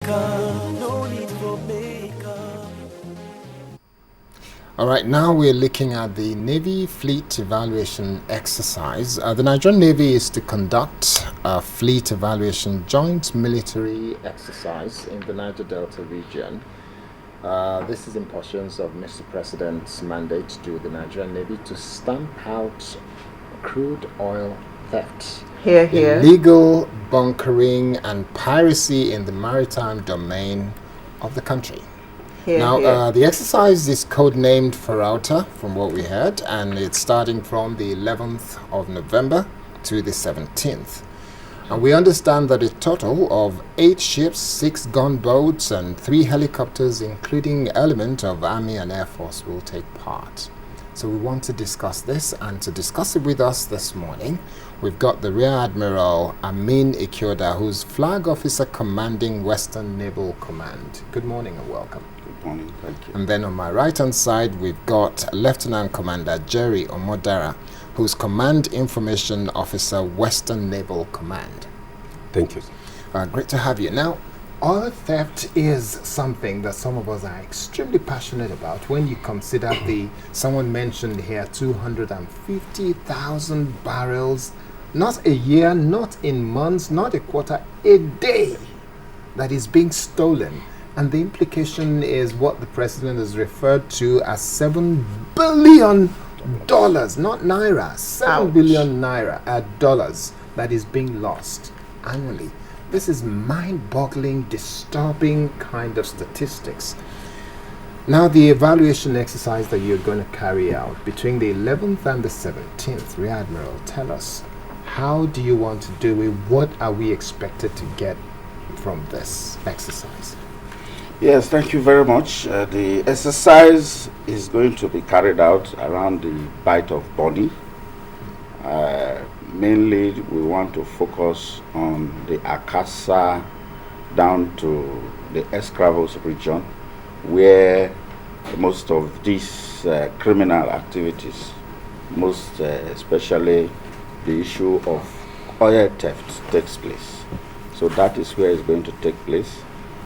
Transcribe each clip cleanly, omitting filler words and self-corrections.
no need for makeup. All right, now we're looking at the Navy Fleet Evaluation Exercise. The Nigerian Navy is to conduct a fleet evaluation joint military exercise in the Niger-Delta region. This is in pursuance of Mr. President's mandate to the Nigerian Navy to stamp out crude oil theft, illegal bunkering, and piracy in the maritime domain of the country. The exercise is codenamed Farauta, from what we heard, and it's starting from the 11th of November to the 17th. And we understand that a total of 8 ships, 6 gunboats, and 3 helicopters, including element of Army and Air Force, will take part. So we want to discuss this, and to discuss it with us this morning, we've got the Rear Admiral Amin Ikyoda, who's Flag Officer Commanding Western Naval Command. Good morning and welcome. Good morning, thank you. And then on my right-hand side, we've got Lieutenant Commander Jerry Omodara, who's Command Information Officer, Western Naval Command. Thank you. Great to have you. Now, oil theft is something that some of us are extremely passionate about. When you consider someone mentioned here, 250,000 barrels, not a year, not in months, not a quarter, a day, that is being stolen. And the implication is what the president has referred to as $7 billion, not naira, $7 billion dollars that is being lost annually. This is mind-boggling, disturbing kind of statistics. Now, the evaluation exercise that you're going to carry out between the 11th and the 17th, Rear Admiral, tell us, how do you want to do it? What are we expected to get from this exercise? Yes, thank you very much. The exercise is going to be carried out around the Bight of Bonny. Mainly, we want to focus on the Akasa down to the Escravos region, where most of these criminal activities, most especially the issue of oil theft, takes place. So that is where it's going to take place.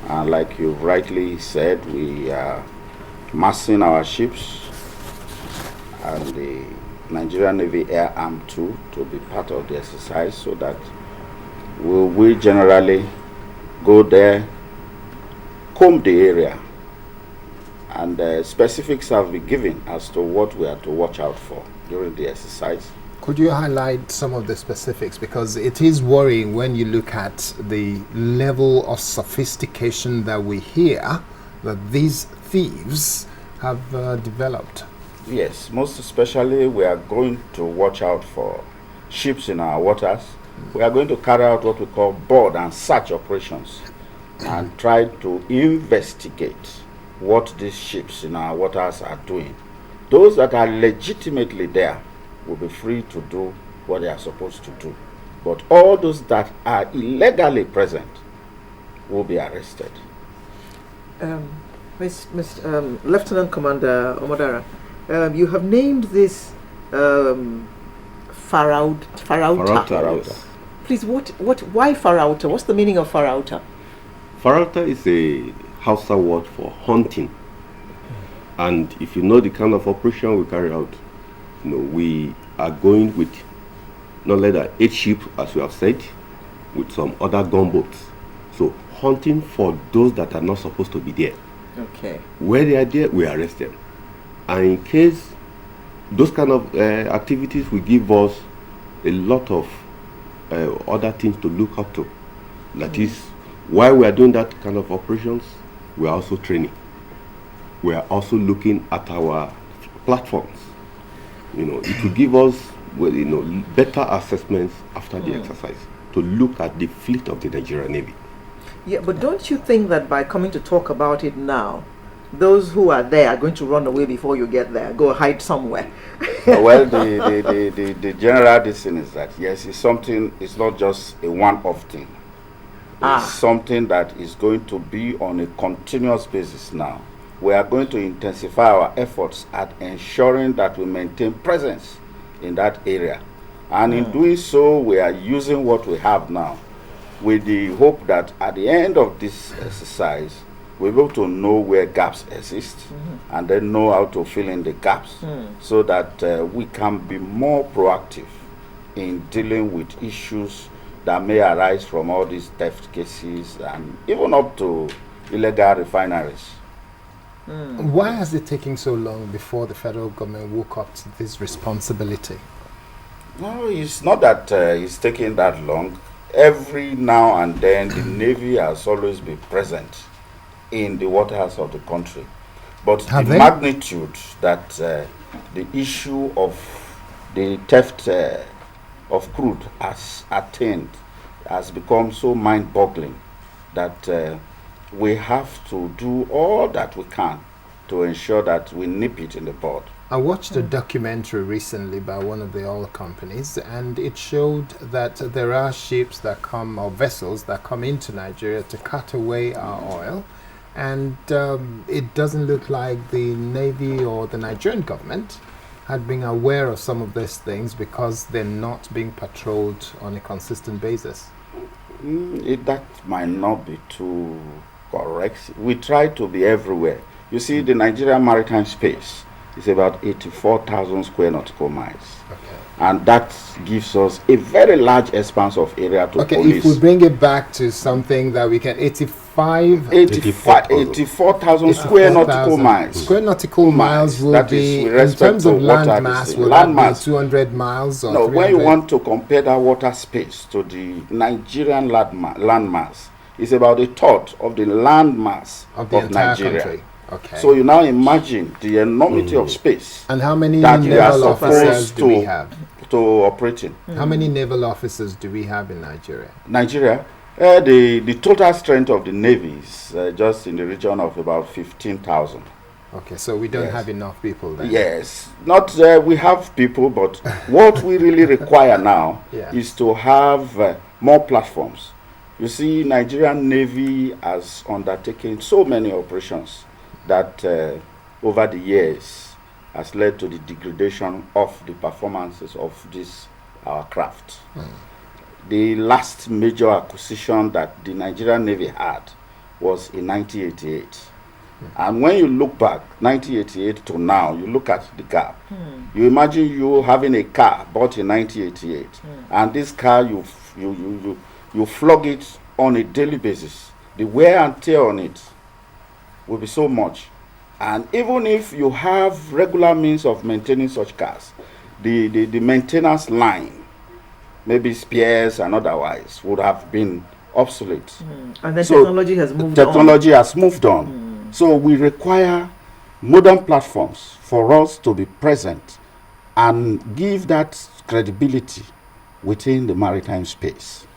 And like you rightly said, we are massing our ships and the Nigerian Navy Air Arm 2 to be part of the exercise, so that we generally go there, comb the area, and specifics have been given as to what we are to watch out for during the exercise. Could you highlight some of the specifics? Because it is worrying when you look at the level of sophistication that we hear that these thieves have developed. Yes, most especially we are going to watch out for ships in our waters. We are going to carry out what we call board and search operations and try to investigate what these ships in our waters are doing. Those that are legitimately there will be free to do what they are supposed to do. But all those that are illegally present will be arrested. Lieutenant Commander Omodara, you have named this Farauta. Yes. Please, why Farauta? What's the meaning of Farauta? Farauta is a Hausa word for hunting. And if you know the kind of operation we carry out, we are going with not less than 8 ships, as we have said, with some other gunboats. So hunting for those that are not supposed to be there. Okay. Where they are there, we arrest them. And in case those kind of activities will give us a lot of other things to look up to. That is, while we are doing that kind of operations, we are also training. We are also looking at our platforms. It will give us better assessments after the exercise to look at the fleet of the Nigerian Navy. Yeah, but don't you think that by coming to talk about it now, those who are there are going to run away before you get there, go hide somewhere? Well, the general decision is that, yes, it's something, it's not just a one-off thing. It's something that is going to be on a continuous basis now. We are going to intensify our efforts at ensuring that we maintain presence in that area. And in doing so, we are using what we have now with the hope that at the end of this exercise, we're able to know where gaps exist and then know how to fill in the gaps so that we can be more proactive in dealing with issues that may arise from all these theft cases and even up to illegal refineries. Why has it taken so long before the federal government woke up to this responsibility? No, it's not that it's taking that long. Every now and then, the Navy has always been present in the waters of the country. But the magnitude that the issue of the theft of crude has attained has become so mind-boggling that we have to do all that we can to ensure that we nip it in the bud. I watched a documentary recently by one of the oil companies, and it showed that there are ships that come, or vessels that come into Nigeria to cut away our oil, and it doesn't look like the Navy or the Nigerian government had been aware of some of these things because they're not being patrolled on a consistent basis. That might not be too correct. We try to be everywhere. You see, the Nigerian maritime space is about 84,000 square nautical miles. Okay. And that gives us a very large expanse of area to police. If we bring it back to something that we can, 84,000 square nautical miles. Square nautical miles will be, in terms of land mass, will that be 200 miles or 300? When you want to compare that water space to the Nigerian land mass, it's about a third of the land mass of the entire Nigeria. Country. Okay. So you now imagine the enormity of space. And how many naval officers do we have? To operate in. How many naval officers do we have in Nigeria? The total strength of the Navy is just in the region of about 15,000. Okay, so we don't have enough people then. Yes, not we have people, but what we really require now is to have more platforms. You see, Nigerian Navy has undertaken so many operations that over the years has led to the degradation of the performances of this our craft. The last major acquisition that the Nigerian Navy had was in 1988. And when you look back, 1988 to now, you look at the gap. You imagine you having a car bought in 1988, and this car you flog it on a daily basis. The wear and tear on it will be so much. And even if you have regular means of maintaining such cars, the maintenance line, maybe spares and otherwise, would have been obsolete. And then technology has moved on. Technology has moved on. So we require modern platforms for us to be present and give that credibility within the maritime space.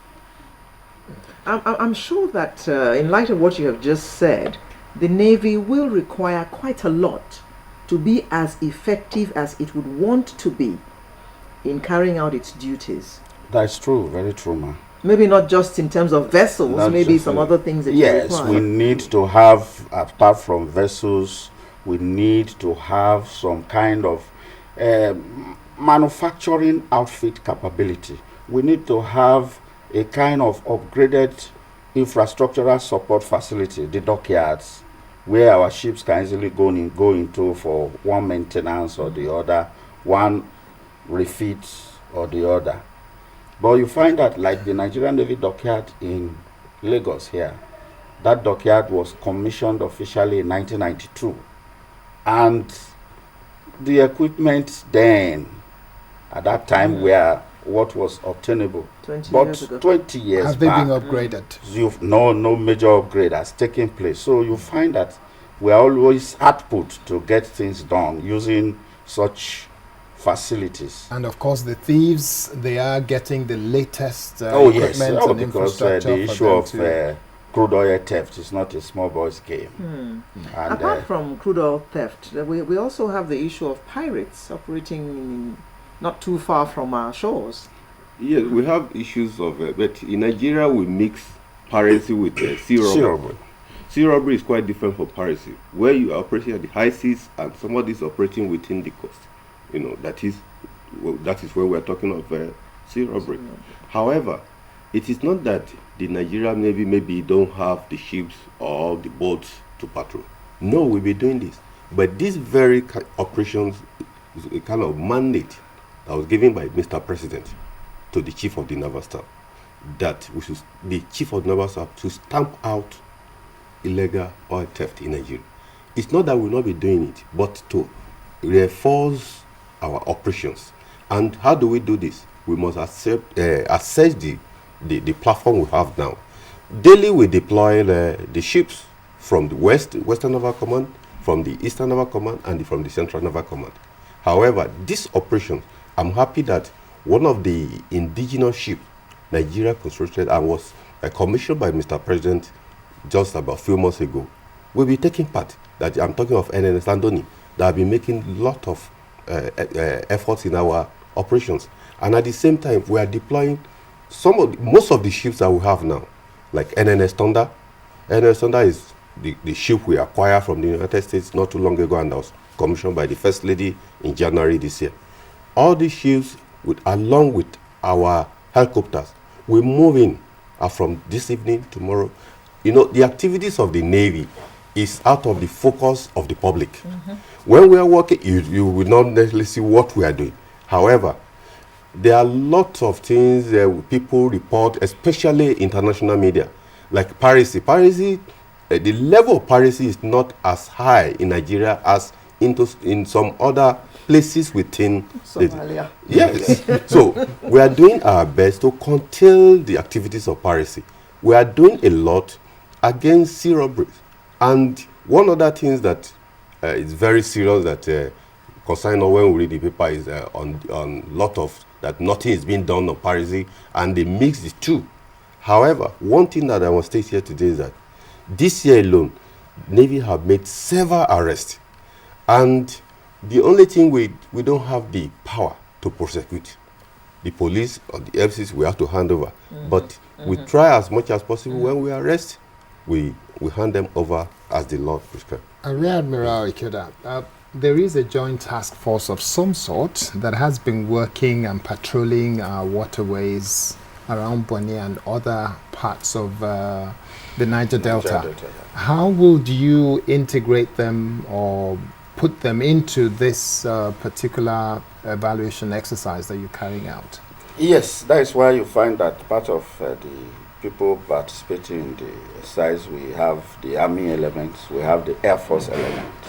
I'm sure that in light of what you have just said, the Navy will require quite a lot to be as effective as it would want to be in carrying out its duties. That's true, very true, ma'am. Maybe not just in terms of vessels, maybe some other things that you require. We need to have, apart from vessels, we need to have some kind of manufacturing outfit capability. We need to have a kind of upgraded infrastructural support facility, the dockyards, where our ships can easily go into for one maintenance or the other, one refit or the other. But you find that, like the Nigerian Navy dockyard in Lagos here, that dockyard was commissioned officially in 1992. And the equipment then, at that time, were what was obtainable. 20 but years ago. 20 years Have they back, been upgraded? no major upgrade has taken place. So you find that we are always hard put to get things done using such facilities. And of course, the thieves, they are getting the latest Yes, equipment and because infrastructure the issue of crude oil theft is not a small boy's game. And, apart from crude oil theft, we also have the issue of pirates operating not too far from our shores. Yes, we have issues of, but in Nigeria we mix piracy with sea robbery. Sea robbery is quite different from piracy, where you are operating at the high seas and somebody is operating within the coast. You know, that is where we are talking of sea robbery. However, it is not that the Nigerian Navy maybe don't have the ships or the boats to patrol. No, we'll be doing this. But this very operations is a kind of mandate that was given by Mr. President to the Chief of the Naval Staff, that the Chief of the Naval Staff to stamp out illegal oil theft in Nigeria. It's not that we'll not be doing it, but to reinforce our operations. And how do we do this? We must assess the platform we have now. Daily we deploy the ships from the Western Naval Command, from the Eastern Naval Command, and from the Central Naval Command. However, this operation, I'm happy that one of the indigenous ships Nigeria constructed and was commissioned by Mr. President just about a few months ago will be taking part. That I'm talking of NNS Andoni, that have been making a lot of efforts in our operations. And at the same time, we are deploying most of the ships that we have now, like NNS Thunder. NNS Thunder is the ship we acquired from the United States not too long ago, and that was commissioned by the First Lady in January this year. All these ships, along with our helicopters, we're moving from this evening, tomorrow. You know, the activities of the Navy is out of the focus of the public. When we are working, you will not necessarily see what we are doing. However, there are lots of things people report, especially international media, like piracy. Piracy, the level of piracy is not as high in Nigeria as in some other places within Somalia. Yes. So we are doing our best to curtail the activities of piracy. We are doing a lot against sea robberies. And one other thing that is very serious that concern when we read the paper is on lot of that nothing is being done on piracy, and they mix the two. However, one thing that I want to state here today is that this year alone, Navy have made several arrests, and the only thing we don't have the power to prosecute. The police or the FCs we have to hand over, but we try as much as possible. When we arrest, we hand them over as the law prescribes. Rear Admiral Ikeoda, there is a joint task force of some sort that has been working and patrolling our waterways around Bonny and other parts of the Niger-Delta. How would you integrate them or put them into this particular evaluation exercise that you're carrying out? Yes, that is why you find that part of the people participating in the exercise, we have the Army elements, we have the Air Force elements,